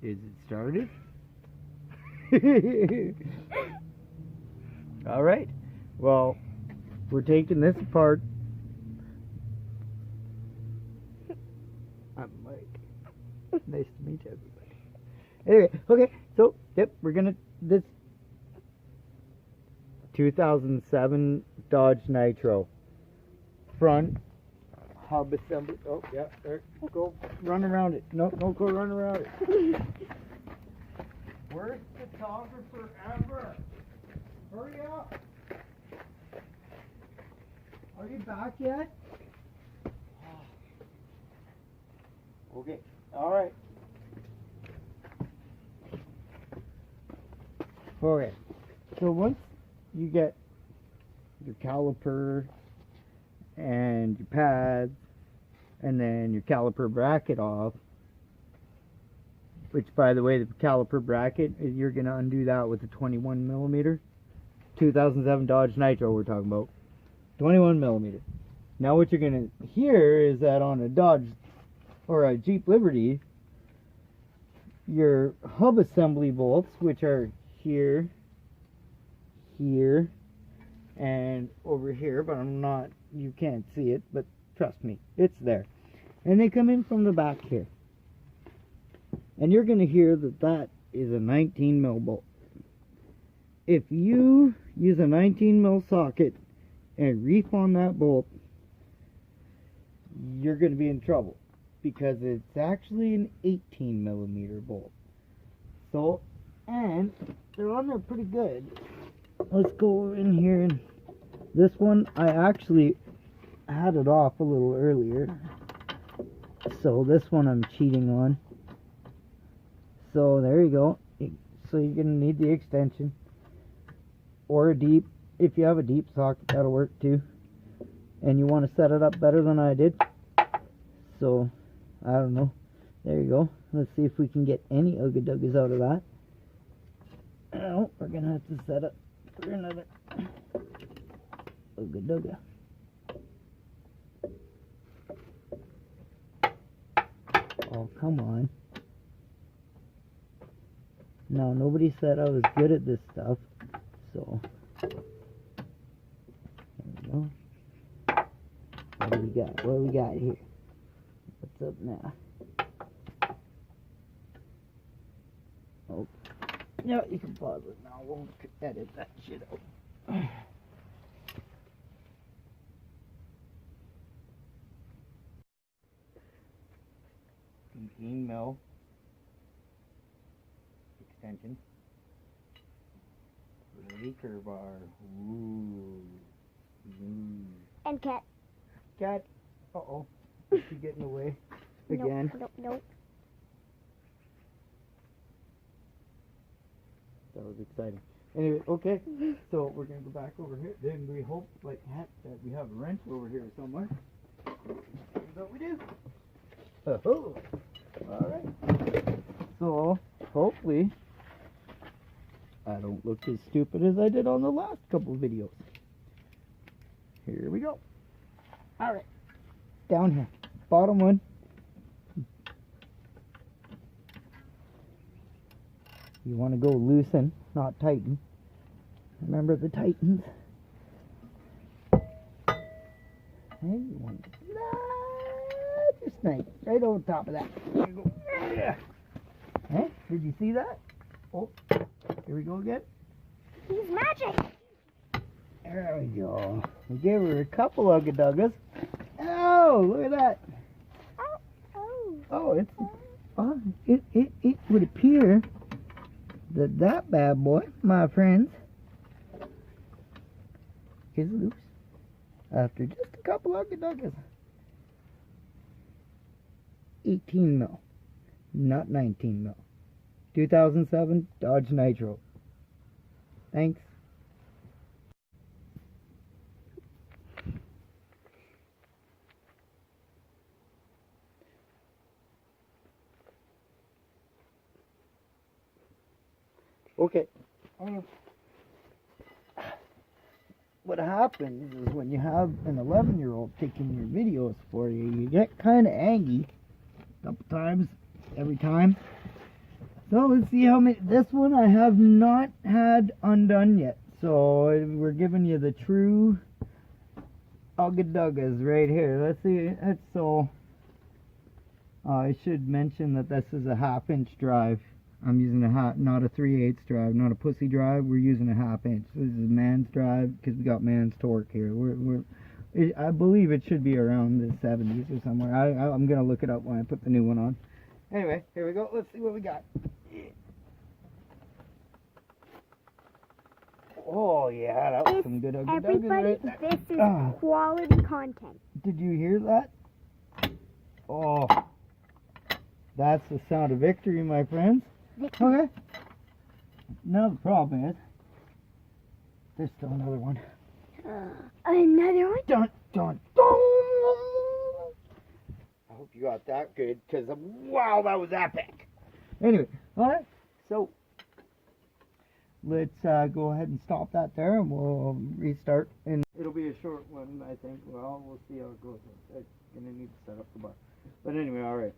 Is it started? Alright. Well, we're taking this apart. I'm Mike. Nice to meet everybody. Anyway, okay, so, yep, we're gonna, this 2007 Dodge Nitro. Front hub assembly. Oh, yeah, there. Go run around it. No, don't go run around it. Worst photographer ever. Hurry up. Are you back yet? Okay, alright. Okay, so once you get your caliper and your pads and then your caliper bracket off, which, by the way, the caliper bracket, you're going to undo that with a 21 millimeter 2007 Dodge Nitro we're talking about. 21 millimeter. Now what you're going to hear is that on a Dodge or a Jeep Liberty, your hub assembly bolts, which are here, here, and over here, but you can't see it, but trust me, it's there. And they come in from the back here. And you're going to hear that that is a 19 mil bolt. If you use a 19 mil socket and reef on that bolt, you're going to be in trouble, because it's actually an 18 millimeter bolt. So, and they're on there pretty good. Let's go in here, and this one I actually had it off a little earlier, so this one I'm cheating on. So there you go. So you're gonna need the extension or a deep. If you have a deep socket, that'll work too. And you want to set it up better than I did. So I don't know. There you go. Let's see if we can get any ugga-duggas out of that. Oh, we're gonna have to set up for another ugga-dugga. Oh, come on. No, nobody said I was good at this stuff, so there we go. What do we got? What do we got here? What's up now? Oh, no, you can pause it now. We'll edit that shit out. 18 mil extension. Ready, curve bar. Ooh. Ooh. And cat. Cat. Uh-oh. Is she getting away again? Nope. That was exciting. Anyway, okay. So we're going to go back over here. Then we hope, like, that we have a wrench over here somewhere. Turns out we do. Oh, alright. So, hopefully, I don't look as stupid as I did on the last couple videos. Here we go. Alright. Down here. Bottom one. You want to go loosen, not tighten. Remember the tightens. And you want to just nice, right over top of that. There you go. Yeah. Hey, did you see that? Oh, here we go again. He's magic. There we go. We gave her a couple ugga-duggas. Oh, look at that. Oh, it's. Oh, it would appear that bad boy, my friends, is loose after just a couple ugga-duggas. 18 mil, not 19 mil. 2007 Dodge Nitro. Thanks. Okay. What happens is when you have an 11-year-old taking your videos for you, you get kind of angry a couple times, every time. So let's see how many. This one I have not had undone yet. So we're giving you the true Ugga right here. Let's see. That's so. I should mention that this is a 1/2 inch drive. I'm using not a 3/8 drive, not a pussy drive. We're using a 1/2 inch. This is a man's drive because we got man's torque here. I believe it should be around the 70s or somewhere. I'm gonna look it up when I put the new one on. Anyway, here we go. Let's see what we got. Oh yeah, that was some good Ugga Everybody, right there. this is quality content. Did you hear that? Oh, that's the sound of victory, my friends. Okay. Now the problem is, there's still another one. Another one? Dun, dun, dun. I hope you got that good, because wow, that was epic. Anyway, alright, so let's go ahead and stop that there, and we'll restart. And it'll be a short one, I think. Well, we'll see how it goes. I'm going to need to set up the bar. But anyway, alright.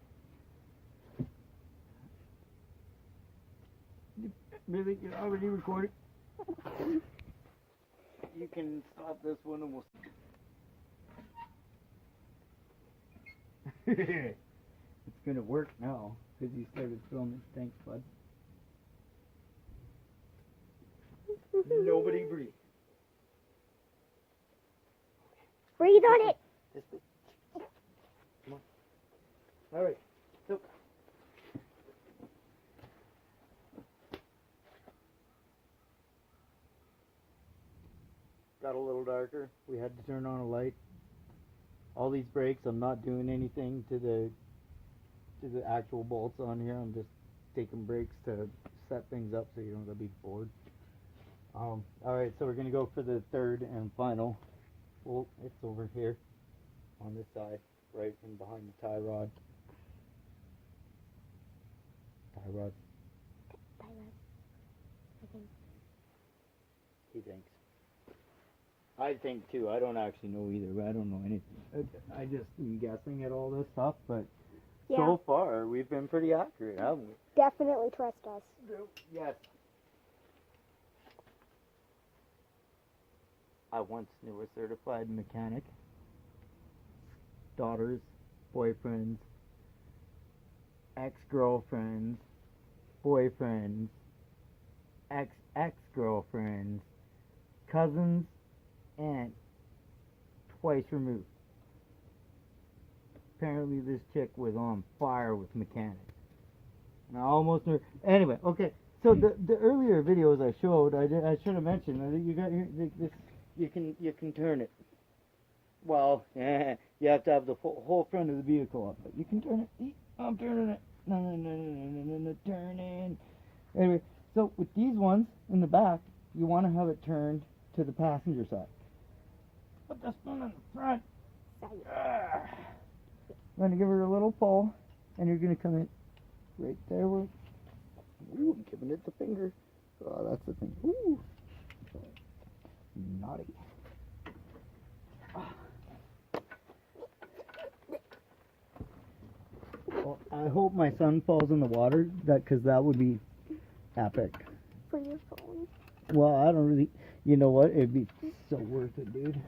Really? You're already recording? You can stop this one and we'll see. It's gonna work now because you started filming. Thanks, bud. Nobody breathe. Breathe on it. This way. Come on. All right. So. Got a little darker. We had to turn on a light. All these brakes, I'm not doing anything to the actual bolts on here. I'm just taking brakes to set things up so you don't gotta be bored. Alright, so we're gonna go for the third and final bolt. It's over here on this side, right in behind the tie rod. Tie rod. He thinks. I think too. I don't actually know either. But I don't know anything. I just am guessing at all this stuff, but Yeah. so far we've been pretty accurate, haven't we? Definitely trust us. Yes. I once knew a certified mechanic. Daughters, boyfriends, ex-girlfriends, boyfriends, ex-ex-girlfriends, cousins, and twice removed. Apparently this chick was on fire with mechanics. And I almost knew. Anyway, okay. So the earlier videos I showed, I should have mentioned that you got here. This you can turn it. Well, you have to have the whole front of the vehicle up, but you can turn it. I'm turning it. No, turning. Anyway, so with these ones in the back, you want to have it turned to the passenger side. Put this one in the front. I'm going to give her a little pull, and you're going to come in right there. Ooh, I'm giving it the finger. Oh, that's the thing. Ooh. Naughty. Well, I hope my son falls in the water, because that would be epic. For your phone. Well, I don't really. You know what? It'd be so worth it, dude.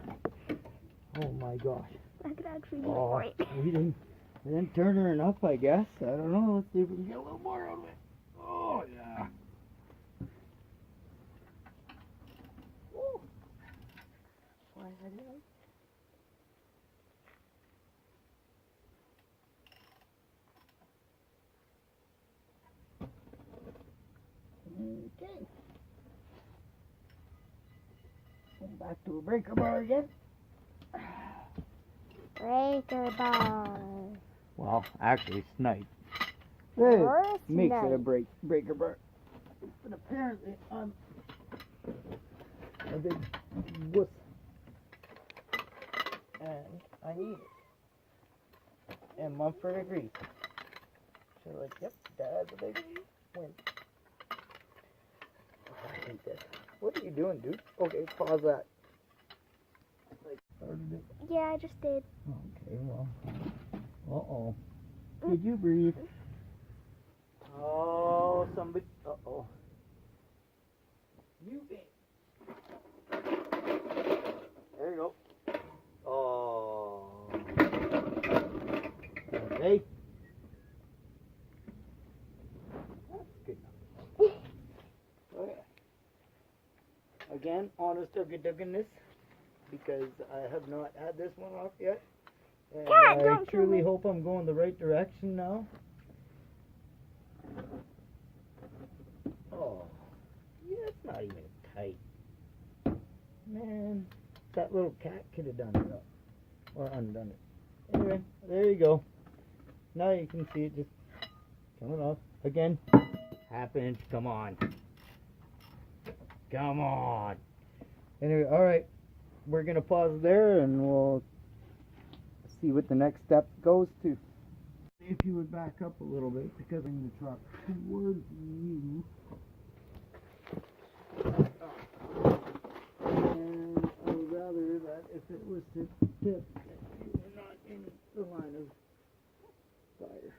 Oh my gosh. I could actually do it for it. We didn't turn her enough, I guess. I don't know. Let's see if we can get a little more out of it. Oh yeah. Woo. Okay. Going back to a breaker bar again. Breaker bar. Well, actually, snipe. Or Makes snipe. it a breaker bar. But apparently, I'm a big wuss. And I need it. And Mumford agrees. So like, yep, Dad's a big win. I hate this. What are you doing, dude? Okay, pause that. Like, started it. Yeah, I just did. Okay, well. Uh-oh. Did you breathe? Oh, Somebody. Uh-oh. You be. There you go. Oh. Okay. That's good enough. Okay. Again, honest this because I have not had this one off yet. And Cat, I don't kill truly me. hope I'm going the right direction now. Oh, yeah, it's not even tight. Man, that little cat could have done it up. Or undone it. Anyway, there you go. Now you can see it just coming off. Again, half inch, come on. Come on. Anyway, alright. We're going to pause there and we'll see what the next step goes to. If you would back up a little bit because I'm in the truck towards you. And I would rather that if it was to tip, you were not in the line of fire.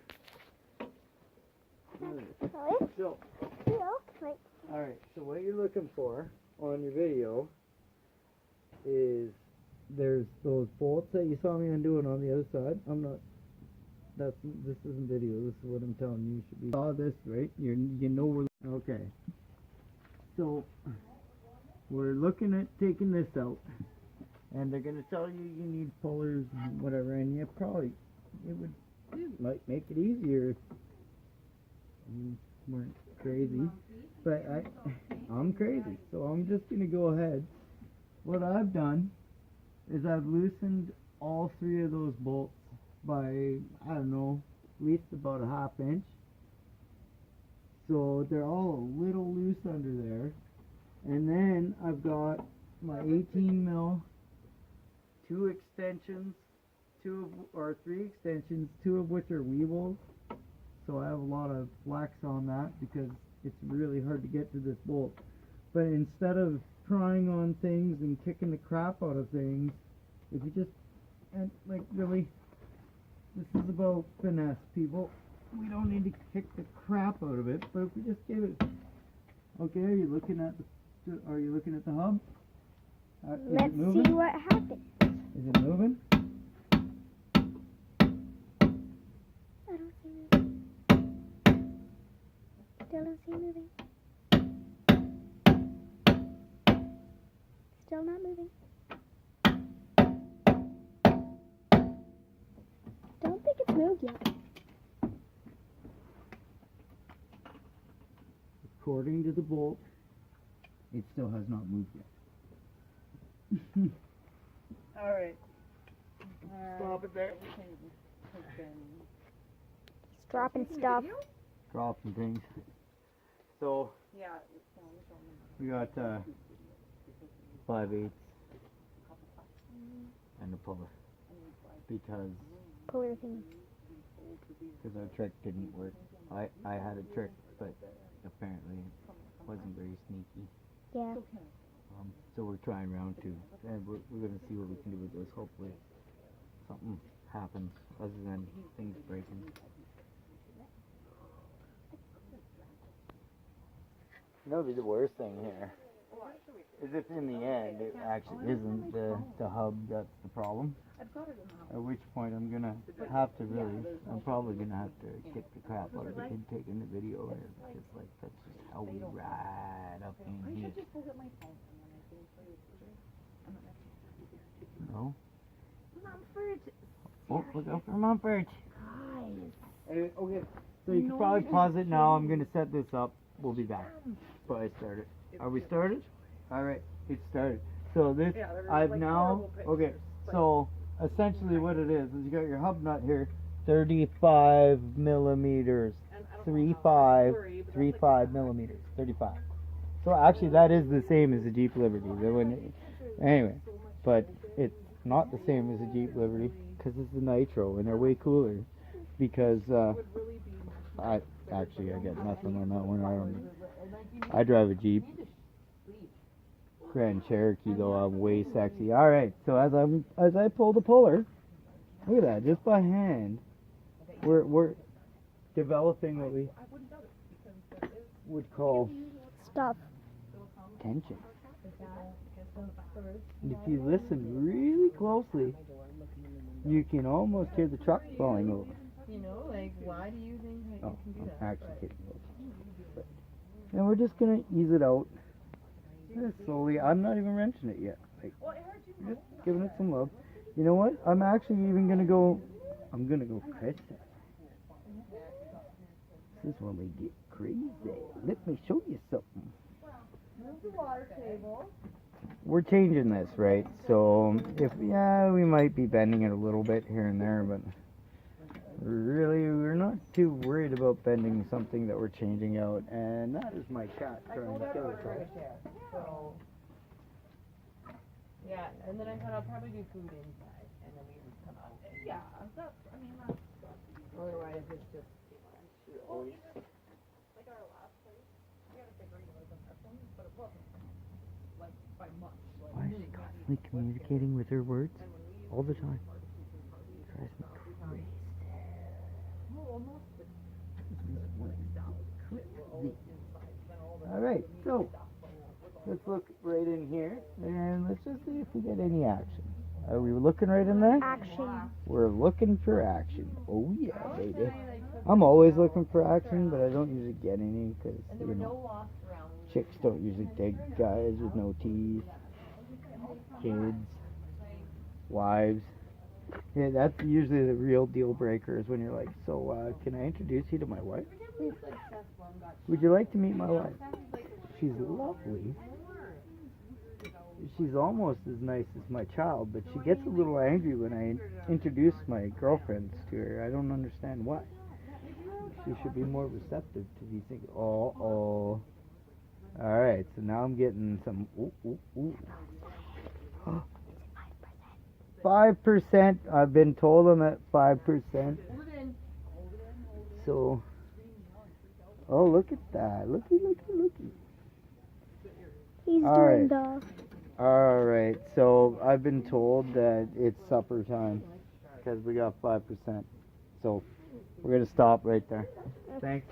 Alright, so, alright, so what you're looking for on your video is there's those bolts that you saw me undoing on the other side. This isn't video, this is what I'm telling you. You should be saw this, right? You know where. Okay. So we're looking at taking this out, and they're gonna tell you you need pullers and whatever, and you probably it might make it easier if you weren't crazy, but I'm crazy, so I'm just gonna go ahead. What I've done is I've loosened all three of those bolts by, I don't know, at least about a half inch. So they're all a little loose under there. And then I've got my 18 mil, two extensions, three extensions, two of which are weebles. So I have a lot of flex on that because it's really hard to get to this bolt. But instead of trying on things and kicking the crap out of things, if you just, and like really, this is about finesse, people. We don't need to kick the crap out of it, but if we just give it, okay, are you looking at the hub? Let's see what happens. Is it moving? I don't see moving. Still don't see moving. Still not moving. Don't think it's moved yet. According to the bolt, it still has not moved yet. Alright. Stop it there. It's dropping stuff. Dropping things. So, we got 5/8 and a puller. Because Puller thing. our trick didn't work. I had a trick, but apparently it wasn't very sneaky. Yeah. So we're trying round two, and we're going to see what we can do with this. Hopefully something happens other than things breaking. You know, the worst thing here is if in the end it actually isn't the hub that's the problem. At which point I'm gonna have to I'm probably gonna have to kick the crap out of the kid taking the video because like that's just how we ride up in here. No. Oh, look out for Mumford. Okay, so you can probably pause it now. I'm gonna set this up. We'll be back. But I started. Are we started? Alright, it started. So this, I've now, okay, so essentially what it is you got your hub nut here, 35 millimeters, 35 millimeters, 35. So actually that is the same as the Jeep Liberty. Anyway, but it's not the same as the Jeep Liberty because it's the Nitro and they're way cooler because I get nothing on that one. I drive a Jeep. Grand Cherokee though, I'm way sexy. Alright, so as I pull the puller, look at that, just by hand, we're developing what we, would call Stuff. tension. And if you listen really closely, you can almost hear the truck falling over. You know, like, why do you think that Oh, you can do I'm that? actually kidding. And we're just gonna ease it out slowly. I'm not even wrenching it yet. Like, just giving it some love. You know what? I'm actually even gonna go. I'm gonna go press it. This is when we get crazy. Let me show you something. Move the water table. We're changing this, right? So if we might be bending it a little bit here and there, but really we're not too worried about bending something that we're changing out. And that is my cat trying to kill herself. So, yeah, and then I thought I'll probably do food inside, and then we would come out. Yeah, that's, I mean, that's, otherwise it's just, like our last place, we had a big regular one, but it wasn't, like, by much. Why is she constantly communicating with her words all the time? Drives me crazy. Alright, so let's look right in here and let's just see if we get any action. Are we looking right in there? Action. We're looking for action. Oh yeah, baby. I'm always looking for action, but I don't usually get any because, and there were no lost around. chicks don't usually dig guys with no teeth. Kids, wives. Yeah, that's usually the real deal breaker is when you're like, so, can I introduce you to my wife? Would you like to meet my wife? She's lovely. She's almost as nice as my child, but she gets a little angry when I introduce my girlfriends to her. I don't understand why. She should be more receptive to these things. Oh. Alright, so now I'm getting some, ooh. 5%. I've been told I'm at 5%. So, oh, look at that. Looky. He's All doing right. the. Alright, so I've been told that it's supper time because we got 5%. So, we're going to stop right there. Thanks.